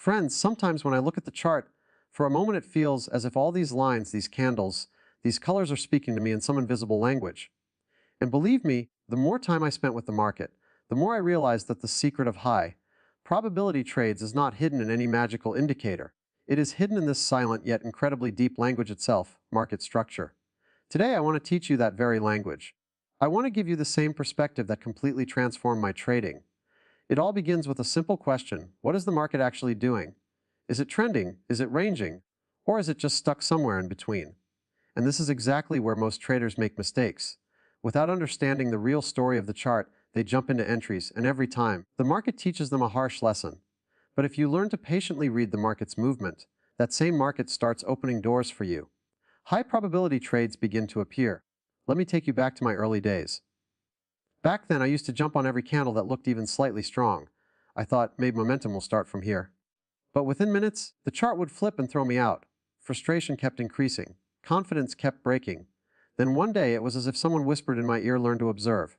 Friends, sometimes when I look at the chart, for a moment it feels as if all these lines, these candles, these colors are speaking to me in some invisible language. And believe me, the more time I spent with the market, the more I realized that the secret of high probability trades is not hidden in any magical indicator. It is hidden in this silent yet incredibly deep language itself, market structure. Today I want to teach you that very language. I want to give you the same perspective that completely transformed my trading. It all begins with a simple question: what is the market actually doing? Is it trending? Is it ranging? Or is it just stuck somewhere in between? And this is exactly where most traders make mistakes. Without understanding the real story of the chart, they jump into entries, and every time, the market teaches them a harsh lesson. But if you learn to patiently read the market's movement, that same market starts opening doors for you. High probability trades begin to appear. Let me take you back to my early days. Back then, I used to jump on every candle that looked even slightly strong. I thought, maybe momentum will start from here. But within minutes, the chart would flip and throw me out. Frustration kept increasing. Confidence kept breaking. Then one day, it was as if someone whispered in my ear, learn to observe.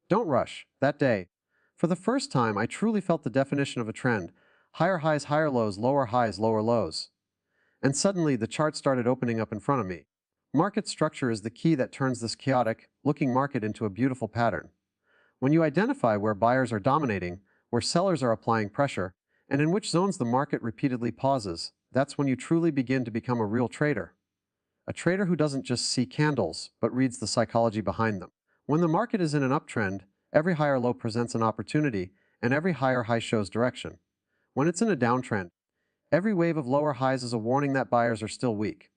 Don't rush. That day, for the first time, I truly felt the definition of a trend. Higher highs, higher lows, lower highs, lower lows. And suddenly, the chart started opening up in front of me. Market structure is the key that turns this chaotic looking market into a beautiful pattern. When you identify where buyers are dominating, where sellers are applying pressure, and in which zones the market repeatedly pauses, that's when you truly begin to become a real trader. A trader who doesn't just see candles, but reads the psychology behind them. When the market is in an uptrend, every higher low presents an opportunity, and every higher high shows direction. When it's in a downtrend, every wave of lower highs is a warning that buyers are still weak.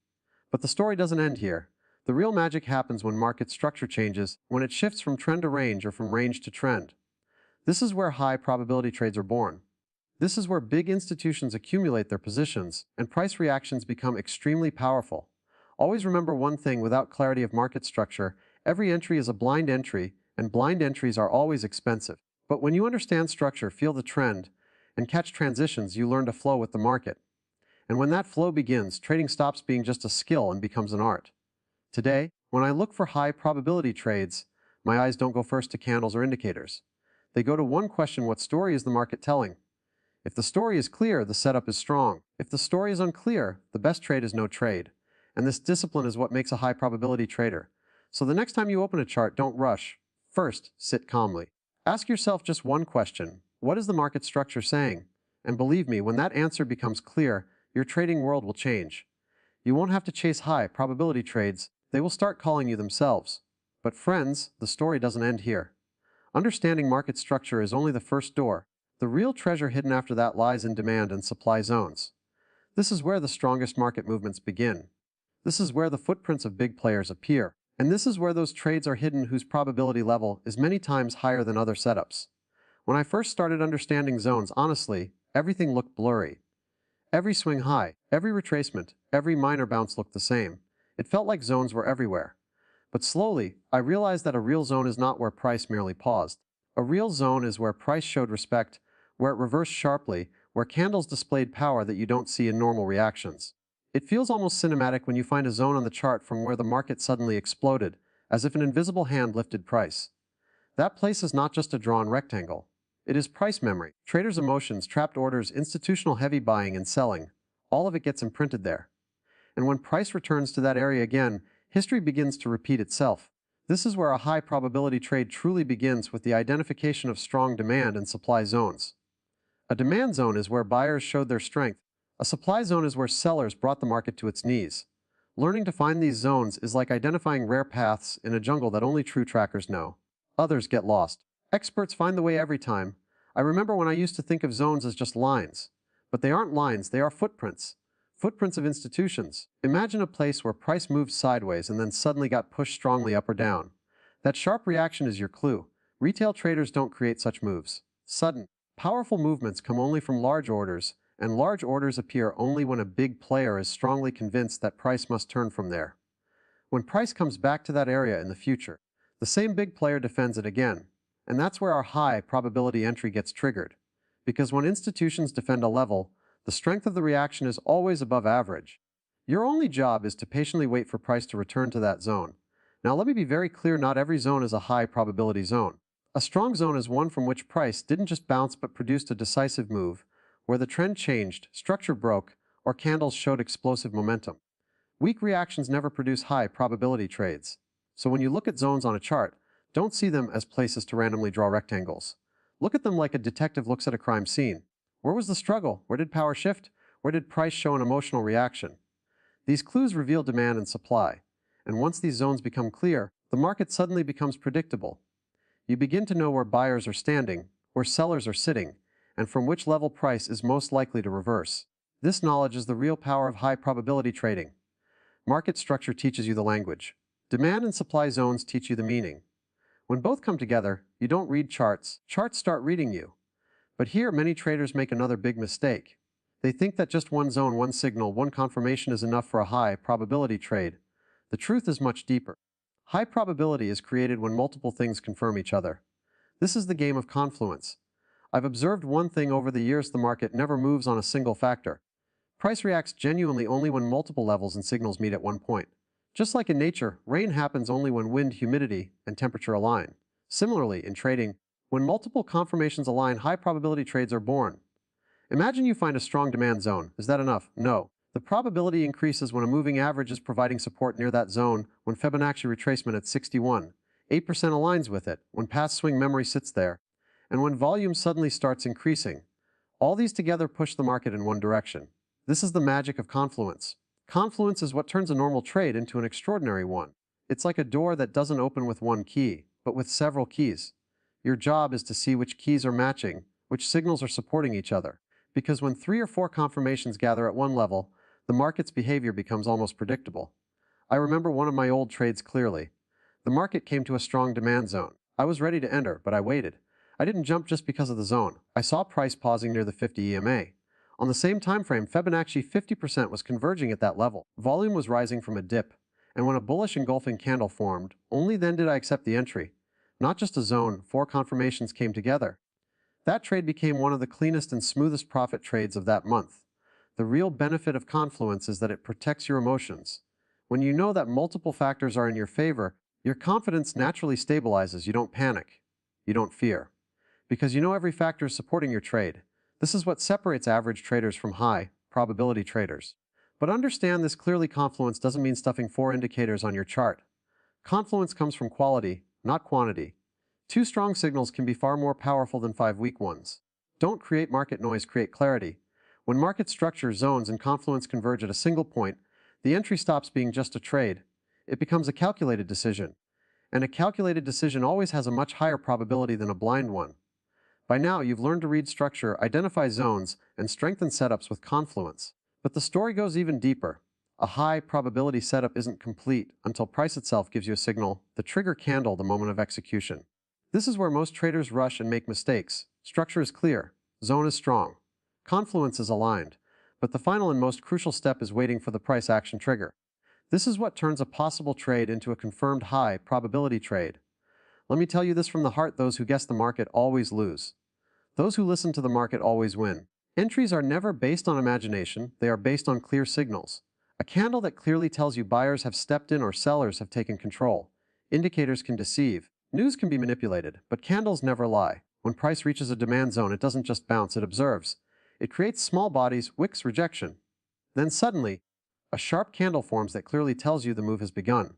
But the story doesn't end here. The real magic happens when market structure changes, when it shifts from trend to range or from range to trend. This is where high probability trades are born. This is where big institutions accumulate their positions, and price reactions become extremely powerful. Always remember one thing: without clarity of market structure, every entry is a blind entry, and blind entries are always expensive. But when you understand structure, feel the trend, and catch transitions, you learn to flow with the market. And when that flow begins, trading stops being just a skill and becomes an art. Today, when I look for high probability trades, my eyes don't go first to candles or indicators. They go to one question: what story is the market telling? If the story is clear, the setup is strong. If the story is unclear, the best trade is no trade. And this discipline is what makes a high probability trader. So the next time you open a chart, don't rush. First, sit calmly. Ask yourself just one question: what is the market structure saying? And believe me, when that answer becomes clear, your trading world will change. You won't have to chase high probability trades. They will start calling you themselves. But friends, the story doesn't end here. Understanding market structure is only the first door. The real treasure hidden after that lies in demand and supply zones. This is where the strongest market movements begin. This is where the footprints of big players appear. And this is where those trades are hidden whose probability level is many times higher than other setups. When I first started understanding zones, honestly, everything looked blurry. Every swing high, every retracement, every minor bounce looked the same. It felt like zones were everywhere. But slowly, I realized that a real zone is not where price merely paused. A real zone is where price showed respect, where it reversed sharply, where candles displayed power that you don't see in normal reactions. It feels almost cinematic when you find a zone on the chart from where the market suddenly exploded, as if an invisible hand lifted price. That place is not just a drawn rectangle. It is price memory, traders' emotions, trapped orders, institutional heavy buying and selling. All of it gets imprinted there. And when price returns to that area again, history begins to repeat itself. This is where a high probability trade truly begins, with the identification of strong demand and supply zones. A demand zone is where buyers showed their strength. A supply zone is where sellers brought the market to its knees. Learning to find these zones is like identifying rare paths in a jungle that only true trackers know. Others get lost. Experts find the way every time. I remember when I used to think of zones as just lines. But they aren't lines, they are footprints. Footprints of institutions. Imagine a place where price moved sideways and then suddenly got pushed strongly up or down. That sharp reaction is your clue. Retail traders don't create such moves. Sudden, powerful movements come only from large orders, and large orders appear only when a big player is strongly convinced that price must turn from there. When price comes back to that area in the future, the same big player defends it again. And that's where our high probability entry gets triggered. Because when institutions defend a level, the strength of the reaction is always above average. Your only job is to patiently wait for price to return to that zone. Now let me be very clear, not every zone is a high probability zone. A strong zone is one from which price didn't just bounce but produced a decisive move, where the trend changed, structure broke, or candles showed explosive momentum. Weak reactions never produce high probability trades. So when you look at zones on a chart, don't see them as places to randomly draw rectangles. Look at them like a detective looks at a crime scene. Where was the struggle? Where did power shift? Where did price show an emotional reaction? These clues reveal demand and supply. And once these zones become clear, the market suddenly becomes predictable. You begin to know where buyers are standing, where sellers are sitting, and from which level price is most likely to reverse. This knowledge is the real power of high probability trading. Market structure teaches you the language. Demand and supply zones teach you the meaning. When both come together, you don't read charts, charts start reading you. But here, many traders make another big mistake. They think that just one zone, one signal, one confirmation is enough for a high probability trade. The truth is much deeper. High probability is created when multiple things confirm each other. This is the game of confluence. I've observed one thing over the years: the market never moves on a single factor. Price reacts genuinely only when multiple levels and signals meet at one point. Just like in nature, rain happens only when wind, humidity, and temperature align. Similarly, in trading, when multiple confirmations align, high probability trades are born. Imagine you find a strong demand zone. Is that enough? No. The probability increases when a moving average is providing support near that zone, when Fibonacci retracement at 61, 8% aligns with it, when past swing memory sits there, and when volume suddenly starts increasing. All these together push the market in one direction. This is the magic of confluence. Confluence is what turns a normal trade into an extraordinary one. It's like a door that doesn't open with one key, but with several keys. Your job is to see which keys are matching, which signals are supporting each other. Because when 3 or 4 confirmations gather at one level, the market's behavior becomes almost predictable. I remember one of my old trades clearly. The market came to a strong demand zone. I was ready to enter, but I waited. I didn't jump just because of the zone. I saw price pausing near the 50 EMA. On the same time frame, Fibonacci 50% was converging at that level. Volume was rising from a dip, and when a bullish engulfing candle formed, only then did I accept the entry. Not just a zone, 4 confirmations came together. That trade became one of the cleanest and smoothest profit trades of that month. The real benefit of confluence is that it protects your emotions. When you know that multiple factors are in your favor, your confidence naturally stabilizes. You don't panic. You don't fear. Because you know every factor is supporting your trade. This is what separates average traders from high probability traders. But understand this clearly: confluence doesn't mean stuffing 4 indicators on your chart. Confluence comes from quality, not quantity. 2 strong signals can be far more powerful than 5 weak ones. Don't create market noise, create clarity. When market structure, zones, and confluence converge at a single point, the entry stops being just a trade. It becomes a calculated decision. And a calculated decision always has a much higher probability than a blind one. By now, you've learned to read structure, identify zones, and strengthen setups with confluence. But the story goes even deeper. A high probability setup isn't complete until price itself gives you a signal, the trigger candle, the moment of execution. This is where most traders rush and make mistakes. Structure is clear, zone is strong, confluence is aligned, but the final and most crucial step is waiting for the price action trigger. This is what turns a possible trade into a confirmed high probability trade. Let me tell you this from the heart: those who guess the market always lose. Those who listen to the market always win. Entries are never based on imagination, they are based on clear signals. A candle that clearly tells you buyers have stepped in or sellers have taken control. Indicators can deceive. News can be manipulated, but candles never lie. When price reaches a demand zone, it doesn't just bounce, it observes. It creates small bodies, wicks, rejection. Then suddenly, a sharp candle forms that clearly tells you the move has begun.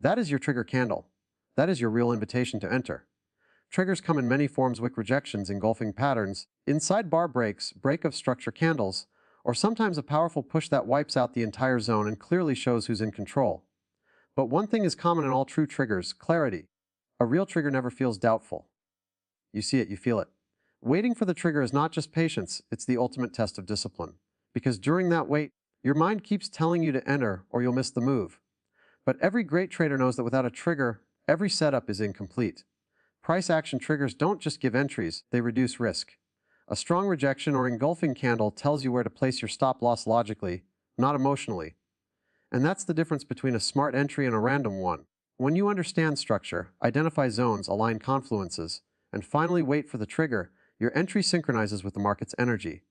That is your trigger candle. That is your real invitation to enter. Triggers come in many forms: wick rejections, engulfing patterns, inside bar breaks, break of structure candles, or sometimes a powerful push that wipes out the entire zone and clearly shows who's in control. But one thing is common in all true triggers: clarity. A real trigger never feels doubtful. You see it, you feel it. Waiting for the trigger is not just patience, it's the ultimate test of discipline. Because during that wait, your mind keeps telling you to enter or you'll miss the move. But every great trader knows that without a trigger, every setup is incomplete. Price action triggers don't just give entries, they reduce risk. A strong rejection or engulfing candle tells you where to place your stop loss logically, not emotionally. And that's the difference between a smart entry and a random one. When you understand structure, identify zones, align confluences, and finally wait for the trigger, your entry synchronizes with the market's energy.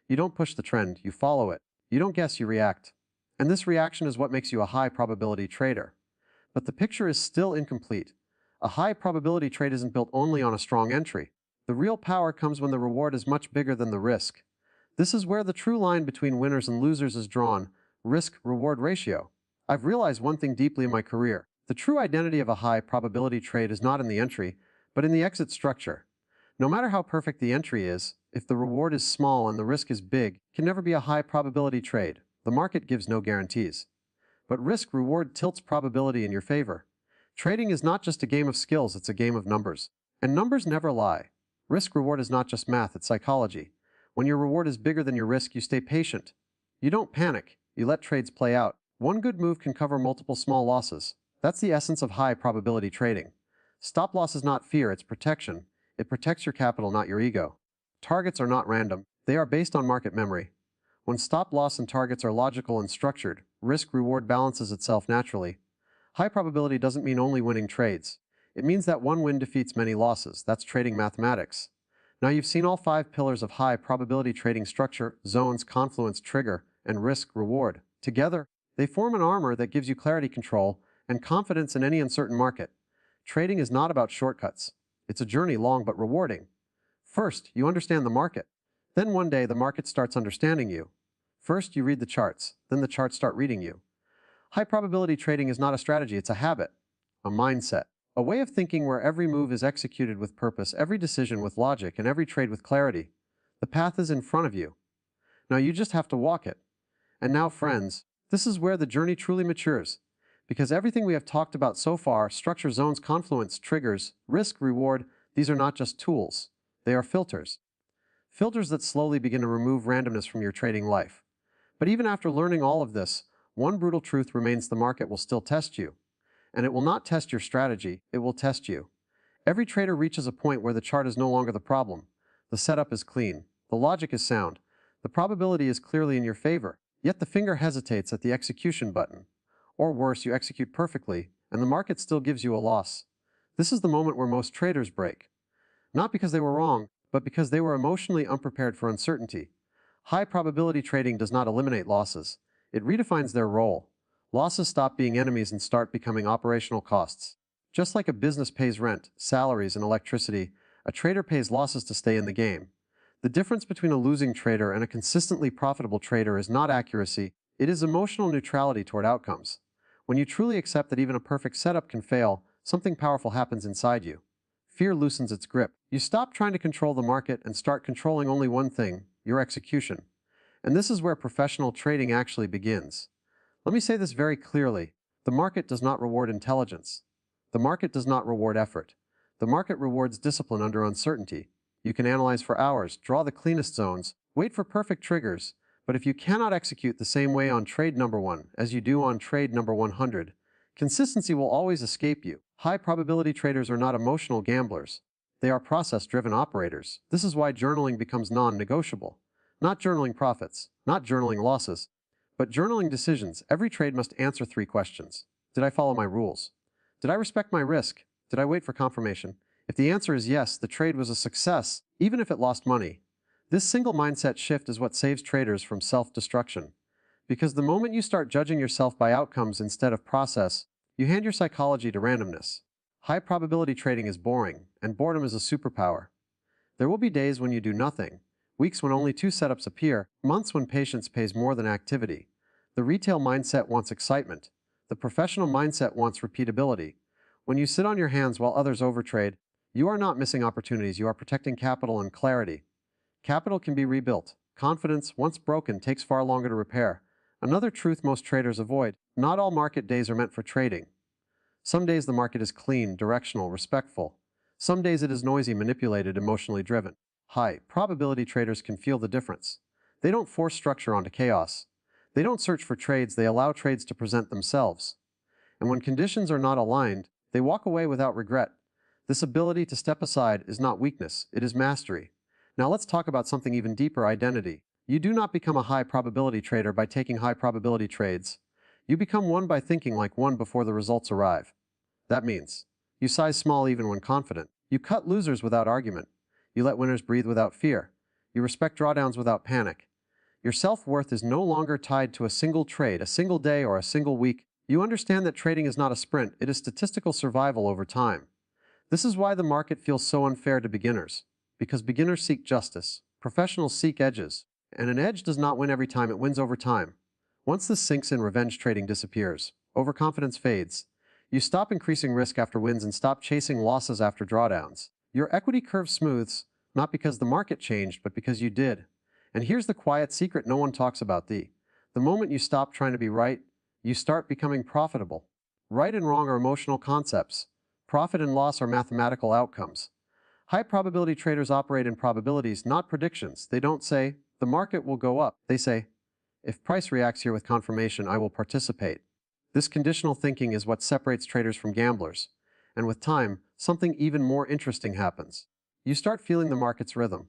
You don't push the trend, you follow it. You don't guess, you react. And this reaction is what makes you a high probability trader. But the picture is still incomplete. A high probability trade isn't built only on a strong entry. The real power comes when the reward is much bigger than the risk. This is where the true line between winners and losers is drawn: risk-reward ratio. I've realized one thing deeply in my career. The true identity of a high probability trade is not in the entry, but in the exit structure. No matter how perfect the entry is, if the reward is small and the risk is big, it can never be a high probability trade. The market gives no guarantees. But risk-reward tilts probability in your favor. Trading is not just a game of skills, it's a game of numbers. And numbers never lie. Risk-reward is not just math, it's psychology. When your reward is bigger than your risk, you stay patient. You don't panic, you let trades play out. One good move can cover multiple small losses. That's the essence of high probability trading. Stop loss is not fear, it's protection. It protects your capital, not your ego. Targets are not random, they are based on market memory. When stop loss and targets are logical and structured, risk-reward balances itself naturally. High probability doesn't mean only winning trades. It means that one win defeats many losses. That's trading mathematics. Now you've seen all 5 pillars of high probability trading structure: zones, confluence, trigger, and risk-reward. Together, they form an armor that gives you clarity, control, and confidence in any uncertain market. Trading is not about shortcuts. It's a journey, long but rewarding. First, you understand the market. Then one day the market starts understanding you. First, you read the charts. Then the charts start reading you. High probability trading is not a strategy, it's a habit, a mindset, a way of thinking where every move is executed with purpose, every decision with logic, and every trade with clarity. The path is in front of you. Now you just have to walk it. And now, friends, this is where the journey truly matures. Because everything we have talked about so far, structure, zones, confluence, triggers, risk, reward, these are not just tools. They are filters. Filters that slowly begin to remove randomness from your trading life. But even after learning all of this, one brutal truth remains: the market will still test you. And it will not test your strategy, it will test you. Every trader reaches a point where the chart is no longer the problem. The setup is clean. The logic is sound. The probability is clearly in your favor. Yet the finger hesitates at the execution button. Or worse, you execute perfectly, and the market still gives you a loss. This is the moment where most traders break. Not because they were wrong, but because they were emotionally unprepared for uncertainty. High probability trading does not eliminate losses. It redefines their role. Losses stop being enemies and start becoming operational costs. Just like a business pays rent, salaries, and electricity, a trader pays losses to stay in the game. The difference between a losing trader and a consistently profitable trader is not accuracy, it is emotional neutrality toward outcomes. When you truly accept that even a perfect setup can fail, something powerful happens inside you. Fear loosens its grip. You stop trying to control the market and start controlling only one thing: your execution. And this is where professional trading actually begins. Let me say this very clearly. The market does not reward intelligence. The market does not reward effort. The market rewards discipline under uncertainty. You can analyze for hours, draw the cleanest zones, wait for perfect triggers, but if you cannot execute the same way on trade number 1 as you do on trade number 100, consistency will always escape you. High probability traders are not emotional gamblers. They are process-driven operators. This is why journaling becomes non-negotiable. Not journaling profits, not journaling losses, but journaling decisions. Every trade must answer 3 questions. Did I follow my rules? Did I respect my risk? Did I wait for confirmation? If the answer is yes, the trade was a success, even if it lost money. This single mindset shift is what saves traders from self-destruction. Because the moment you start judging yourself by outcomes instead of process, you hand your psychology to randomness. High probability trading is boring, and boredom is a superpower. There will be days when you do nothing, weeks when only 2 setups appear, months when patience pays more than activity. The retail mindset wants excitement. The professional mindset wants repeatability. When you sit on your hands while others overtrade, you are not missing opportunities, you are protecting capital and clarity. Capital can be rebuilt. Confidence, once broken, takes far longer to repair. Another truth most traders avoid: not all market days are meant for trading. Some days the market is clean, directional, respectful. Some days it is noisy, manipulated, emotionally driven. High probability traders can feel the difference. They don't force structure onto chaos. They don't search for trades, they allow trades to present themselves. And when conditions are not aligned, they walk away without regret. This ability to step aside is not weakness, it is mastery. Now let's talk about something even deeper: identity. You do not become a high probability trader by taking high probability trades. You become one by thinking like one before the results arrive. That means you size small even when confident. You cut losers without argument. You let winners breathe without fear. You respect drawdowns without panic. Your self-worth is no longer tied to a single trade, a single day, or a single week. You understand that trading is not a sprint, it is statistical survival over time. This is why the market feels so unfair to beginners. Because beginners seek justice. Professionals seek edges. And an edge does not win every time, it wins over time. Once this sinks in, revenge trading disappears. Overconfidence fades. You stop increasing risk after wins and stop chasing losses after drawdowns. Your equity curve smooths, not because the market changed, but because you did. And here's the quiet secret no one talks about: the moment you stop trying to be right, you start becoming profitable. Right and wrong are emotional concepts. Profit and loss are mathematical outcomes. High probability traders operate in probabilities, not predictions. They don't say, the market will go up. They say, if price reacts here with confirmation, I will participate. This conditional thinking is what separates traders from gamblers. And with time, something even more interesting happens. You start feeling the market's rhythm.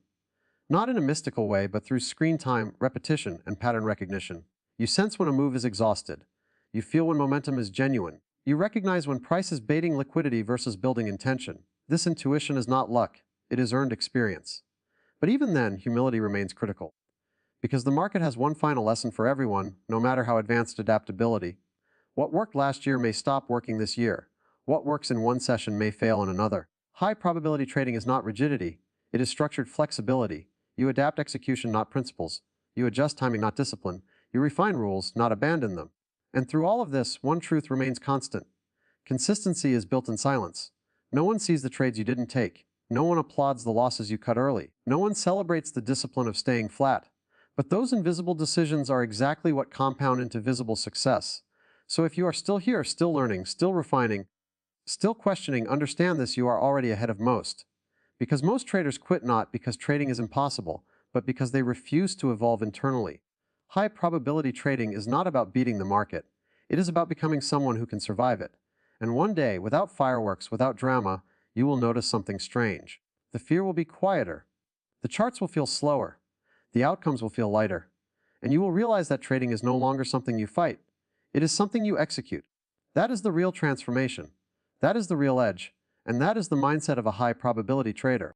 Not in a mystical way, but through screen time, repetition, and pattern recognition. You sense when a move is exhausted. You feel when momentum is genuine. You recognize when price is baiting liquidity versus building intention. This intuition is not luck, it is earned experience. But even then, humility remains critical. Because the market has one final lesson for everyone, no matter how advanced adaptability. What worked last year may stop working this year. What works in one session may fail in another. High probability trading is not rigidity, it is structured flexibility. You adapt execution, not principles. You adjust timing, not discipline. You refine rules, not abandon them. And through all of this, one truth remains constant. Consistency is built in silence. No one sees the trades you didn't take. No one applauds the losses you cut early. No one celebrates the discipline of staying flat. But those invisible decisions are exactly what compound into visible success. So if you are still here, still learning, still refining, still questioning, understand this: you are already ahead of most. Because most traders quit not because trading is impossible, but because they refuse to evolve internally. High probability trading is not about beating the market. It is about becoming someone who can survive it. And one day, without fireworks, without drama, you will notice something strange. The fear will be quieter. The charts will feel slower. The outcomes will feel lighter. And you will realize that trading is no longer something you fight. It is something you execute. That is the real transformation. That is the real edge. And that is the mindset of a high probability trader.